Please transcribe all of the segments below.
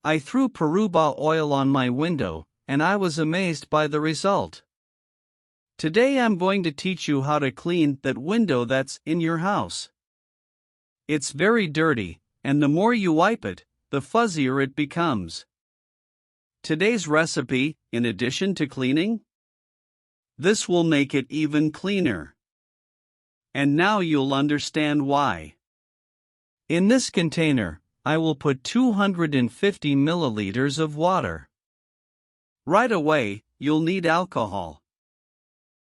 I threw Peroba oil on my window, and I was amazed by the result. Today I'm going to teach you how to clean that window that's in your house. It's very dirty, and the more you wipe it, the fuzzier it becomes. Today's recipe, in addition to cleaning, this will make it even cleaner. And now you'll understand why. In this container, I will put 250 milliliters of water. Right away, you'll need alcohol.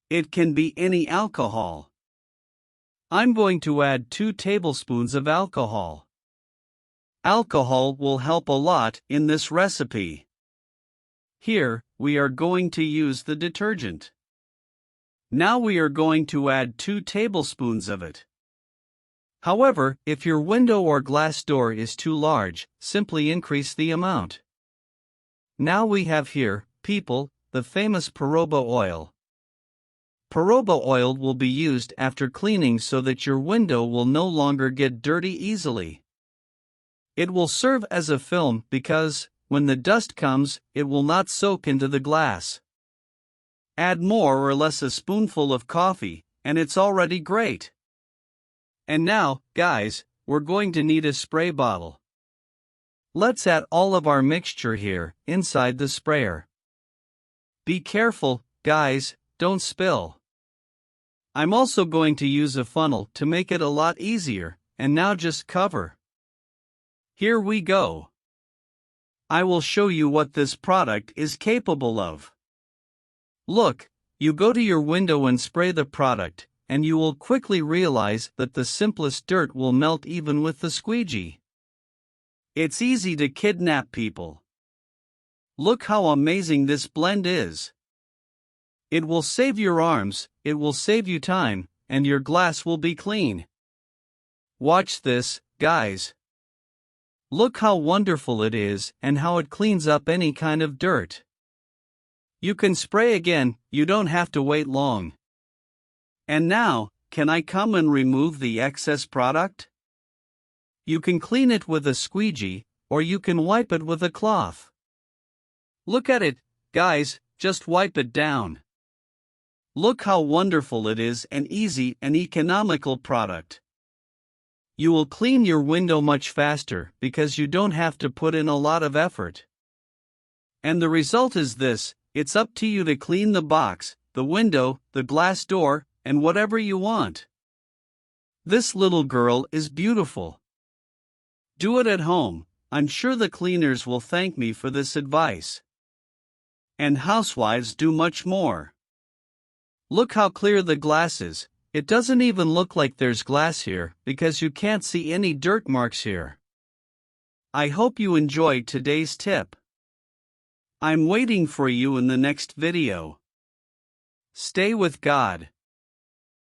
It can be any alcohol. I'm going to add 2 tablespoons of alcohol. Alcohol will help a lot in this recipe. Here, we are going to use the detergent. Now we are going to add 2 tablespoons of it. However, if your window or glass door is too large, simply increase the amount. Now we have here, people, the famous Peroba oil. Peroba oil will be used after cleaning so that your window will no longer get dirty easily. It will serve as a film because, when the dust comes, it will not soak into the glass. Add more or less a spoonful of coffee, and it's already great. And now, guys, we're going to need a spray bottle. Let's add all of our mixture here, inside the sprayer. Be careful, guys, don't spill. I'm also going to use a funnel to make it a lot easier, and now just cover. Here we go. I will show you what this product is capable of. Look, you go to your window and spray the product, and you will quickly realize that the simplest dirt will melt even with the squeegee. It's easy to kidnap people. Look how amazing this blend is. It will save your arms, it will save you time, and your glass will be clean. Watch this, guys. Look how wonderful it is and how it cleans up any kind of dirt. You can spray again, you don't have to wait long. And now, can I come and remove the excess product? You can clean it with a squeegee, or you can wipe it with a cloth. Look at it, guys, just wipe it down. Look how wonderful it is, an easy and economical product. You will clean your window much faster because you don't have to put in a lot of effort. And the result is this: it's up to you to clean the box, the window, the glass door, and whatever you want. This little girl is beautiful. Do it at home. I'm sure the cleaners will thank me for this advice. And housewives do much more. Look how clear the glass is. It doesn't even look like there's glass here because you can't see any dirt marks here. I hope you enjoyed today's tip. I'm waiting for you in the next video. Stay with God.